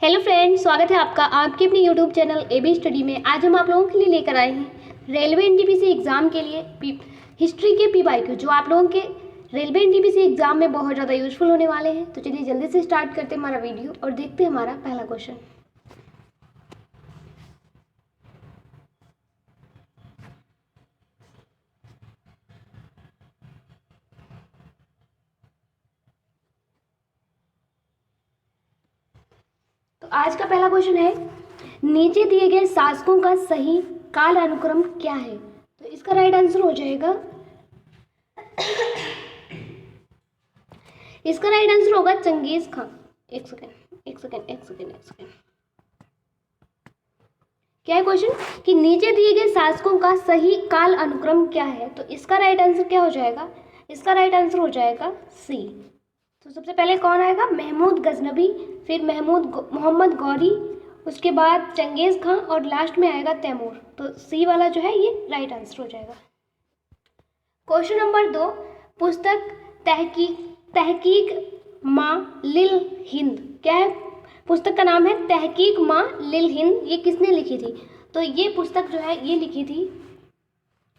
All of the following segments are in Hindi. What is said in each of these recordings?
हेलो फ्रेंड्स, स्वागत है आपका आपके अपने यूट्यूब चैनल एबी स्टडी में। आज हम आप लोगों के लिए लेकर आए हैं रेलवे एनटीपीसी एग्ज़ाम के लिए हिस्ट्री के पीवाईक्यू, जो आप लोगों के रेलवे एनटीपीसी एग्ज़ाम में बहुत ज़्यादा यूजफुल होने वाले हैं। तो चलिए जल्दी से स्टार्ट करते हैं हमारा वीडियो और देखते हैं हमारा पहला क्वेश्चन। तो आज का पहला क्वेश्चन है, नीचे दिए गए शासकों का सही काल अनुक्रम क्या है? तो इसका राइट आंसर हो जाएगा इसका राइट आंसर होगा चंगेज खान। एक सेकेंड। क्या है क्वेश्चन कि नीचे दिए गए शासकों का सही काल अनुक्रम क्या है? तो इसका राइट आंसर क्या हो जाएगा? इसका राइट आंसर हो जाएगा सी। तो सबसे पहले कौन आएगा? महमूद गजनबी, फिर मोहम्मद गौरी, उसके बाद चंगेज खां और लास्ट में आएगा तैमूर। तो सी वाला जो है ये राइट आंसर हो जाएगा। क्वेश्चन नंबर 2, पुस्तक तहकीक माँ लिल हिंद। क्या है? पुस्तक का नाम है तहकीक माँ लिल हिंद। ये किसने लिखी थी? तो ये पुस्तक जो है ये लिखी थी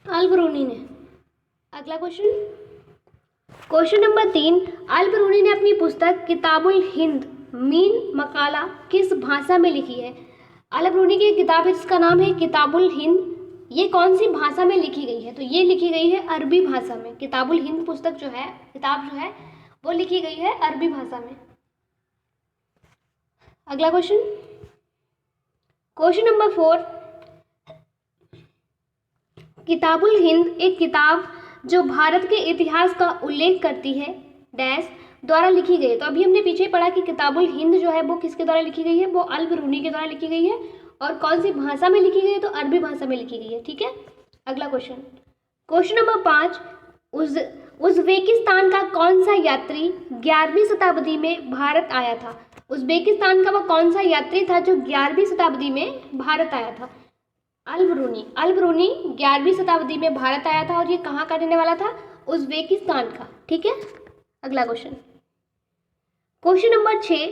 अल-बरूनी ने। अगला क्वेश्चन नंबर 3, अल-बरूनी ने अपनी पुस्तक किताबुल हिंद मीन मकाला किस भाषा में लिखी है? अल-बरूनी की किताब है जिसका नाम है किताबुल हिंद। ये कौन सी भाषा में लिखी गई है? तो ये लिखी गई है अरबी भाषा में। किताबुल हिंद पुस्तक जो है, किताब जो है वो लिखी गई है अरबी भाषा में। अगला क्वेश्चन नंबर 4, किताबुल हिंद एक किताब जो भारत के इतिहास का उल्लेख करती है डैश द्वारा लिखी गई है। तो अभी हमने पीछे पढ़ा कि किताबुल हिंद जो है वो किसके द्वारा लिखी गई है? वो अल-बरूनी के द्वारा लिखी गई है। और कौन सी भाषा में लिखी गई है? तो अरबी भाषा में लिखी गई है। ठीक है। अगला क्वेश्चन नंबर 5, उज़्बेकिस्तान का कौन सा यात्री 11वीं शताब्दी में भारत आया था? उज़्बेकिस्तान का वह कौन सा यात्री था जो 11वीं शताब्दी में भारत आया था? अल-बरूनी 11वीं शताब्दी में भारत आया था और ये कहाँ का रहने वाला था? उज़्बेकिस्तान का। ठीक है। अगला क्वेश्चन नंबर 6,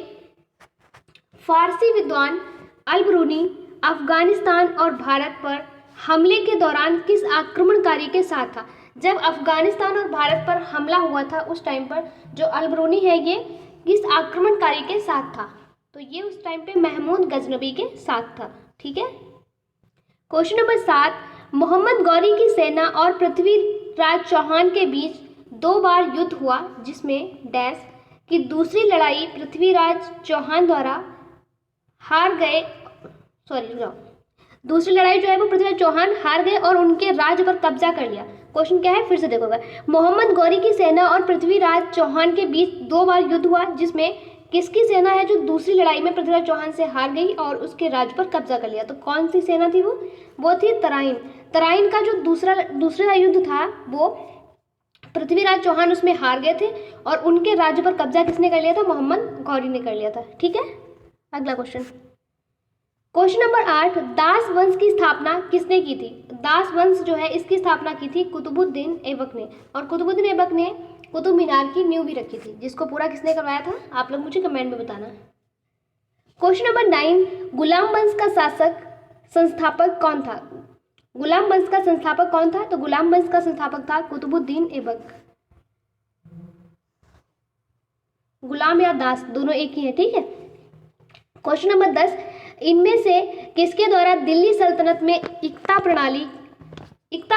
फारसी विद्वान अल-बरूनी अफगानिस्तान और भारत पर हमले के दौरान किस आक्रमणकारी के साथ था? जब अफगानिस्तान और भारत पर हमला हुआ था उस टाइम पर जो अल-बरूनी है ये किस आक्रमणकारी के साथ था? तो ये उस टाइम पे महमूद गजनबी के साथ था। ठीक है। क्वेश्चन नंबर 7, मोहम्मद गौरी की सेना और पृथ्वीराज चौहान के बीच 2 बार युद्ध हुआ जिसमें डैश की दूसरी लड़ाई पृथ्वीराज चौहान द्वारा हार गए। दूसरी लड़ाई जो है वो पृथ्वीराज चौहान हार गए और उनके राज्य पर कब्जा कर लिया। क्वेश्चन क्या है? फिर से देखोगे, मोहम्मद गौरी की सेना और पृथ्वीराज चौहान के बीच 2 बार युद्ध हुआ जिसमें किसकी सेना है जो दूसरी लड़ाई में पृथ्वीराज चौहान से हार गई और उसके राज्य पर कब्जा कर लिया? तो कौन सी सेना थी वो थी तराइन का जो दूसरा युद्ध था वो पृथ्वीराज चौहान उसमें हार गए थे और उनके राज्य पर कब्जा किसने कर लिया था? मोहम्मद गौरी ने कर लिया था। ठीक है। अगला क्वेश्चन नंबर 8, दास वंश की स्थापना किसने की थी? दास वंश जो है इसकी स्थापना की थी कुतुबुद्दीन ऐबक ने। और कुतुबुद्दीन ऐबक ने कुतुब मीनार की नींव भी रखी थी, जिसको पूरा किसने करवाया था? आप लोग मुझे कमेंट में बताना। क्वेश्चन नंबर 9, गुलाम वंश का संस्थापक कौन था? गुलाम वंश का संस्थापक कौन था? तो गुलाम वंश का संस्थापक था कुतुबुद्दीन ऐबक। गुलाम या दास दोनों एक ही है। ठीक है। क्वेश्चन नंबर 10, इनमें से किसके द्वारा दिल्ली सल्तनत में इक्ता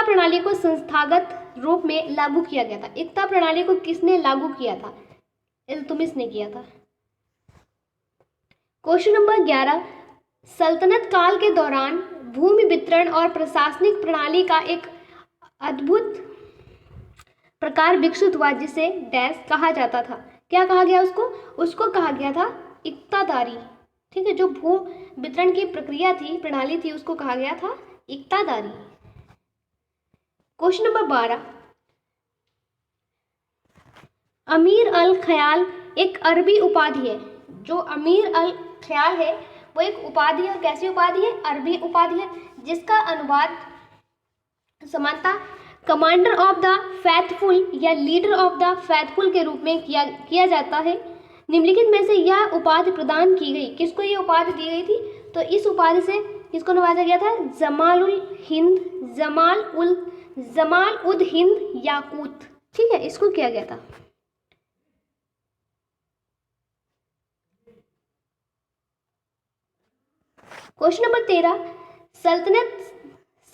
प्रणाली को संस्थागत रूप में लागू किया गया था? इक्ता प्रणाली को किसने लागू किया था? इल्तुतमिश ने किया था। क्वेश्चन नंबर 11, सल्तनत काल के दौरान भूमि वितरण और प्रशासनिक प्रणाली का एक अद्भुत प्रकार विकसित हुआ जिसे डैश कहा जाता था। क्या कहा गया उसको कहा गया था इक्तादारी। ठीक है। जो भू वितरण की प्रक्रिया थी, प्रणाली थी, उसको कहा गया था इक्तादारी। क्वेश्चन नंबर 12, अमीर अल ख्याल एक अरबी उपाधि है। जो अमीर अल ख्याल है वो एक उपाधि है। कैसी उपाधि है? अरबी उपाधि है, जिसका अनुवाद समानता कमांडर ऑफ द फैथफुल या लीडर ऑफ द फैथफुल के रूप में किया जाता है। निम्नलिखित में से यह उपाधि प्रदान की गई, किसको ये उपाधि दी गई थी? तो इस उपाधि से किसको नवाजा गया था? जमाल उद हिंद याकूत, ठीक है, इसको किया गया था। क्वेश्चन नंबर 13, सल्तनत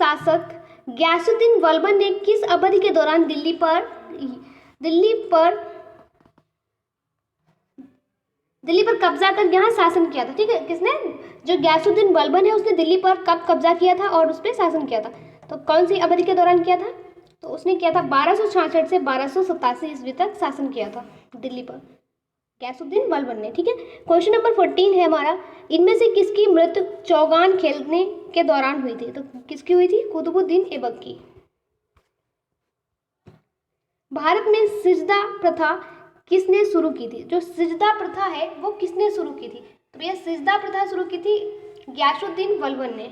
शासक गयासुद्दीन बलबन ने किस अवधि के दौरान दिल्ली पर कब्जा कर यहाँ शासन किया था? ठीक है, किसने? जो गयासुद्दीन बलबन है उसने दिल्ली पर कब कब्जा किया था और उस पर शासन किया था? तो कौन सी अवधि के दौरान किया था? तो उसने किया था 1266 से 1287 ईस्वी तक शासन किया था दिल्ली पर गयासुद्दीन बलबन ने। ठीक है, क्वेश्चन नंबर 14 है हमारा, इनमें से किसकी मृत्यु चौगान खेलने के दौरान हुई थी? तो किसकी हुई थी? कुतुबुद्दीन ऐबक की। भारत में सिजदा प्रथा किसने शुरू की थी? जो सिजदा प्रथा है वो किसने शुरू की थी? तो ये सिजदा प्रथा शुरू की थी गयासुद्दीन बलबन ने।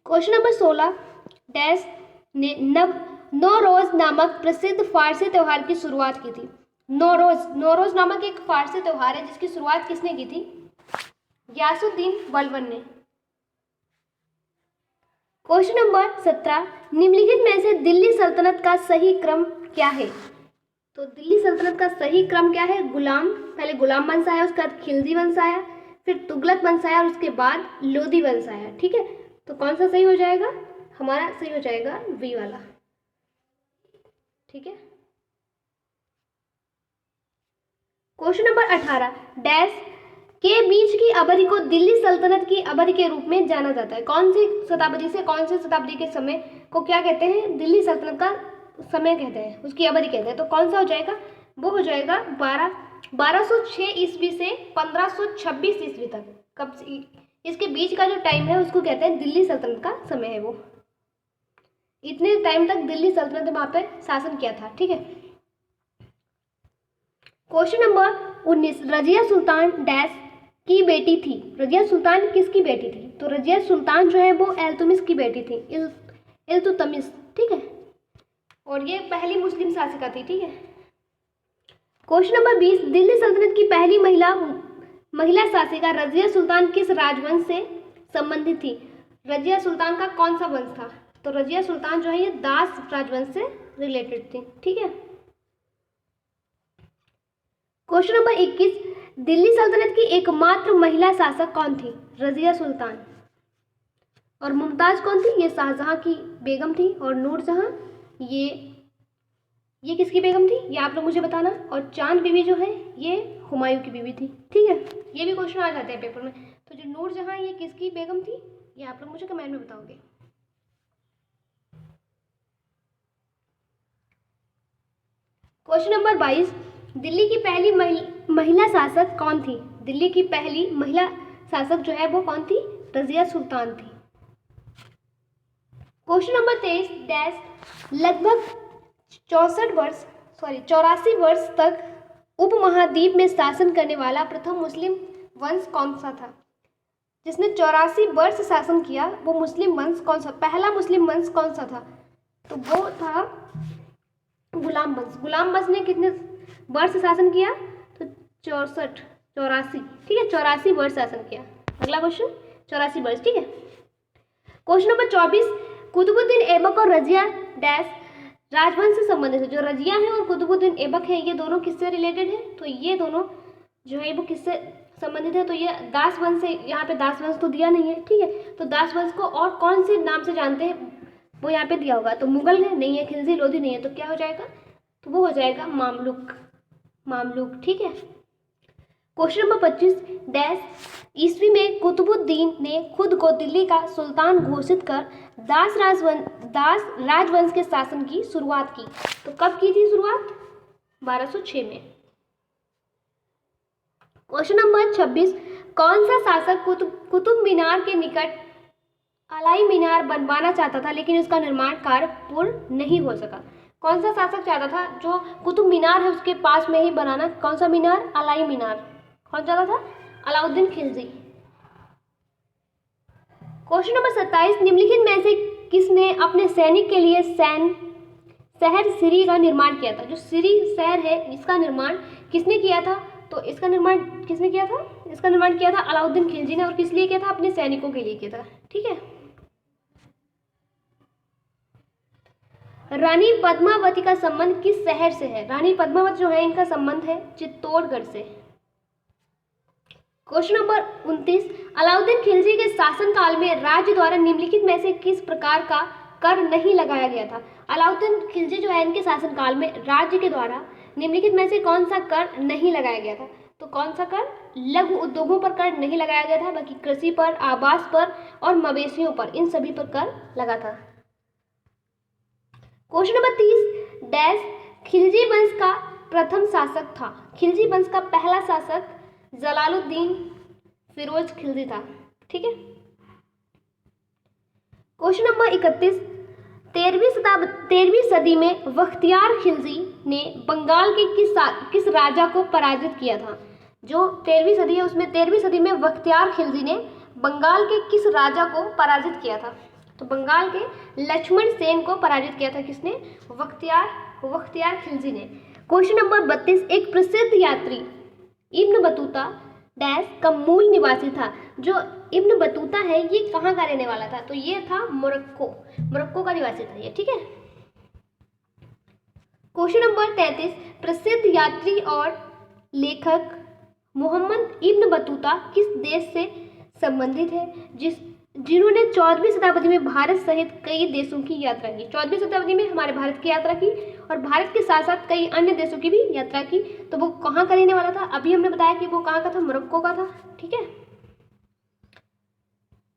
क्वेश्चन नंबर 16, डैश ने नौरोज नामक प्रसिद्ध फारसी त्योहार की शुरुआत की थी? नौरोज नामक एक फारसी त्योहार है जिसकी शुरुआत किसने की थी? गयासुद्दीन बलबन ने। क्वेश्चन नंबर 17, निम्नलिखित में से दिल्ली सल्तनत का सही क्रम क्या है? तो दिल्ली सल्तनत का सही क्रम क्या है? पहले गुलाम वंश आया, उसके बाद खिलजी वंश आया, फिर तुगलक वंश आया और उसके बाद लोधी वंश आया। ठीक है, तो कौन सा सही हो जाएगा? हमारा सही हो जाएगा बी वाला। ठीक है, क्वेश्चन नंबर 18, डैश के बीच की अवधि को दिल्ली सल्तनत की अवधि के रूप में जाना जाता है? कौन सी शताब्दी से कौन सी शताब्दी के समय को क्या कहते हैं? दिल्ली सल्तनत का समय कहते हैं, उसकी अवधि कहते हैं। तो कौन सा हो जाएगा? वो हो जाएगा 1206 ईस्वी से 1526 ईस्वी तक। कब इसके बीच का जो टाइम है उसको कहते हैं दिल्ली सल्तनत का समय है। वो इतने टाइम तक दिल्ली सल्तनत ने वहां पर शासन किया था। ठीक है, question number 19, Razia Sultan dash की बेटी थी? रजिया सुल्तान किसकी बेटी थी? तो रजिया सुल्तान जो है वो इल्तुतमिश की बेटी थी, इल्तुतमिश। ठीक है, और ये पहली मुस्लिम शासिका थी। ठीक है, क्वेश्चन नंबर 20, दिल्ली सल्तनत की पहली महिला शासिका रजिया सुल्तान किस राजवंश से संबंधित थी? रजिया सुल्तान का कौन सा वंश था? तो रजिया सुल्तान जो है ये दास राजवंश से रिलेटेड थी। ठीक है, क्वेश्चन नंबर 21, दिल्ली सल्तनत की एकमात्र महिला शासक कौन थी? रजिया सुल्तान। और मुमताज कौन थी? ये शाहजहां की बेगम थी। और नूरजहां ये किसकी बेगम थी? ये आप लोग मुझे बताना। और चांद बीबी जो है ये हुमायूं की बीवी थी। ठीक है, ये भी क्वेश्चन आ जाते हैं पेपर में। तो जो नूरजहां ये किसकी बेगम थी ये आप लोग मुझे कमेंट में बताओगे। क्वेश्चन नंबर 22, दिल्ली की पहली महिला शासक कौन थी? दिल्ली की पहली महिला शासक जो है वो कौन थी? रजिया सुल्तान थी। क्वेश्चन नंबर 23, डैश लगभग 84 वर्ष तक उपमहाद्वीप में शासन करने वाला प्रथम मुस्लिम वंश कौन सा था? जिसने 84 वर्ष शासन किया वो मुस्लिम वंश कौन सा? पहला मुस्लिम वंश कौन सा था? तो वो था गुलाम वंश। गुलाम वंश ने कितने वर्ष शासन किया? तो 84। ठीक है, 84 वर्ष शासन किया। अगला क्वेश्चन 84 वर्ष। ठीक है, क्वेश्चन नंबर 24, कुतुबुद्दीन ऐबक और रजिया डैश राजवंश से संबंधित है। जो रजिया है और कुतुबुद्दीन ऐबक है ये दोनों किससे रिलेटेड है? तो ये दोनों जो है वो किससे संबंधित है? तो ये दास वंश से। यहाँ पे दास वंश तो दिया नहीं है। ठीक है, तो दास वंश को और कौन से नाम से जानते हैं वो यहाँ पे दिया होगा। तो मुगल है नहीं है, खिलजी लोधी नहीं है, तो क्या हो जाएगा? तो वो हो जाएगा मामलुक। ठीक है, क्वेश्चन नंबर 25, डैश ईस्वी में कुतुबुद्दीन ने खुद को दिल्ली का सुल्तान घोषित कर दास राजवंश के शासन की शुरुआत की? तो कब की थी शुरुआत? 1206 में। क्वेश्चन नंबर 26, कौन सा शासक कुतुब मीनार के निकट अलाई मीनार बनवाना चाहता था लेकिन उसका निर्माण कार्य पूर्ण नहीं हो सका? कौन सा शासक चाहता था जो कुतुब मीनार है उसके पास में ही बनाना? कौन सा मीनार? अलाई मीनार। कौन चाहता था? अलाउद्दीन खिलजी। क्वेश्चन नंबर 27, निम्नलिखित में से किसने अपने सैनिक के लिए शहर सिरी का निर्माण किया था। जो सिरी शहर है इसका निर्माण किसने किया था? तो इसका निर्माण किसने किया था? इसका निर्माण किया था अलाउद्दीन खिलजी ने। और किस लिए किया था? अपने सैनिकों के लिए किया था। ठीक है। रानी पद्मावती का संबंध किस शहर से है? रानी पद्मावती जो है इनका संबंध है चित्तौड़गढ़ से। क्वेश्चन नंबर 29, अलाउद्दीन खिलजी के शासनकाल में राज्य द्वारा निम्नलिखित में से किस प्रकार का कर नहीं लगाया गया था? अलाउद्दीन खिलजी जो है इनके शासनकाल में राज्य के द्वारा निम्नलिखित में से कौन सा कर नहीं लगाया गया था? तो कौन सा कर? लघु उद्योगों पर कर नहीं लगाया गया था, बाकी कृषि पर, आवास पर और मवेशियों पर, इन सभी पर कर लगा था। क्वेश्चन नंबर 30, डैश खिलजी वंश का प्रथम शासक था? खिलजी वंश का पहला शासक जलालुद्दीन फिरोज खिलजी था। ठीक है। क्वेश्चन नंबर 31, 13वीं सदी में बख्तियार खिलजी ने बंगाल के किस राजा को पराजित किया था? जो 13वीं सदी है उसमें 13वीं सदी में बख्तियार खिलजी ने बंगाल के किस राजा को पराजित किया था? तो बंगाल के लक्ष्मण सेन को पराजित किया था। किसने? बख्तियार खिलजी ने। क्वेश्चन नंबर 32, एक प्रसिद्ध यात्री इब्न बतूता डैश का मूल निवासी था? जो इब्न बतूता है ये कहाँ का रहने वाला था? तो ये था मोरक्को का निवासी था ये। ठीक है। क्वेश्चन नंबर 33, प्रसिद्ध यात्री और लेखक मोहम्मद इब्न बतूता किस देश से संबंधित है? जिन्होंने 14वीं शताब्दी में भारत सहित कई देशों की यात्रा की। 14वीं शताब्दी में हमारे भारत की यात्रा की और भारत के साथ साथ कई अन्य देशों की भी यात्रा की। तो वो कहाँ का रहने वाला था? अभी हमने बताया कि वो कहाँ का था, मोरक्को का था। ठीक है।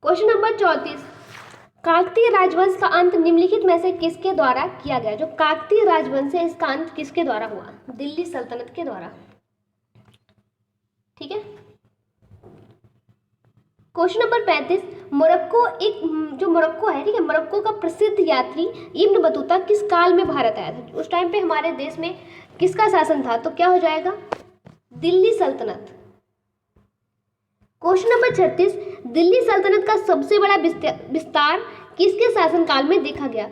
क्वेश्चन नंबर 34, काकतीय राजवंश का अंत निम्नलिखित में से किसके द्वारा किया गया? जो काकतीय राजवंश है इसका अंत किसके द्वारा हुआ? दिल्ली सल्तनत के द्वारा। ठीक है। क्वेश्चन नंबर 35, मोरक्को है, ठीक है, मोरक्को का प्रसिद्ध यात्री इब्न बतूता किस काल में भारत आया था? उस टाइम पे हमारे देश में किसका शासन था? तो क्या हो जाएगा? दिल्ली सल्तनत। क्वेश्चन नंबर 36, दिल्ली सल्तनत का सबसे बड़ा विस्तार किसके शासनकाल में देखा गया?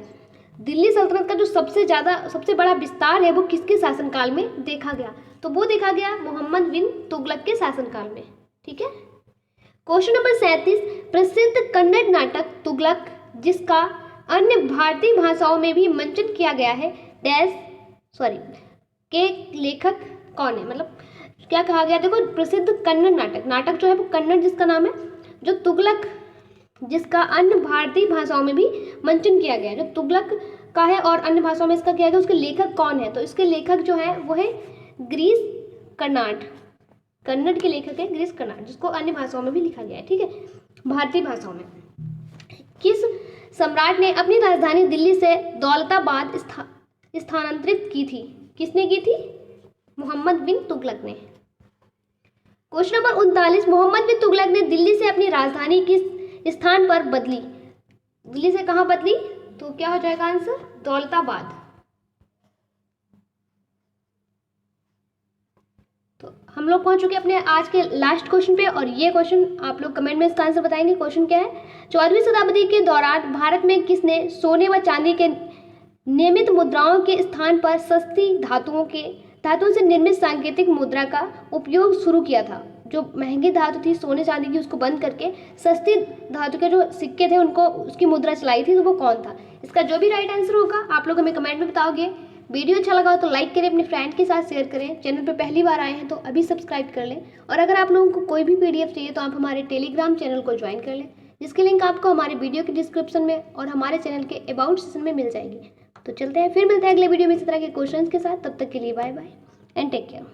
दिल्ली सल्तनत का जो सबसे बड़ा विस्तार है वो किसके शासनकाल में देखा गया? तो वो देखा गया मोहम्मद बिन तुगलक के शासनकाल में। ठीक है। क्वेश्चन नंबर 37, प्रसिद्ध कन्नड़ नाटक तुगलक जिसका अन्य भारतीय भाषाओं में भी मंचन किया गया है के लेखक कौन है? मतलब क्या कहा गया? देखो, प्रसिद्ध कन्नड़ नाटक जो है वो कन्नड़ जिसका नाम है, जो तुगलक जिसका अन्य भारतीय भाषाओं में भी मंचन किया गया है, जो तुगलक का है और अन्य भाषाओं में इसका किया गया, उसके लेखक कौन है? तो इसके लेखक जो है वो है गिरीश कर्नाड। कन्नड़ के लेखक है गिरीश कर्नाड, जिसको अन्य भाषाओं में भी लिखा गया है। ठीक है। भारतीय भाषाओं में किस सम्राट ने अपनी राजधानी दिल्ली से दौलताबाद स्थानांतरित की थी? किसने की थी? मोहम्मद बिन तुगलक ने। क्वेश्चन नंबर 39, मोहम्मद बिन तुगलक ने दिल्ली से अपनी राजधानी किस स्थान पर बदली? दिल्ली से कहाँ बदली? तो क्या हो जाएगा आंसर? दौलताबाद। तो हम लोग पहुंच चुके अपने आज के लास्ट क्वेश्चन पे और ये क्वेश्चन आप लोग कमेंट में इसका आंसर बताएंगे। क्वेश्चन क्या है? 14वीं शताब्दी के दौरान भारत में किसने सोने व चांदी के नियमित मुद्राओं के स्थान पर सस्ती धातुओं से निर्मित सांकेतिक मुद्रा का उपयोग शुरू किया था? जो महंगी धातु थी सोने चांदी की उसको बंद करके सस्ती धातु के जो सिक्के थे उनको उसकी मुद्रा चलाई थी, तो वो कौन था? इसका जो भी राइट आंसर होगा आप लोग हमें कमेंट में बताओगे। वीडियो अच्छा लगा हो तो लाइक करें, अपने फ्रेंड के साथ शेयर करें। चैनल पर पहली बार आए हैं तो अभी सब्सक्राइब कर लें। और अगर आप लोगों को कोई भी PDF चाहिए तो आप हमारे टेलीग्राम चैनल को ज्वाइन कर लें, जिसकी लिंक आपको हमारे वीडियो के डिस्क्रिप्शन में और हमारे चैनल के अबाउट सेक्शन में मिल जाएगी। तो चलते हैं, फिर मिलते हैं अगले वीडियो में इसी तरह के क्वेश्चंस के साथ। तब तक के लिए bye bye and take care.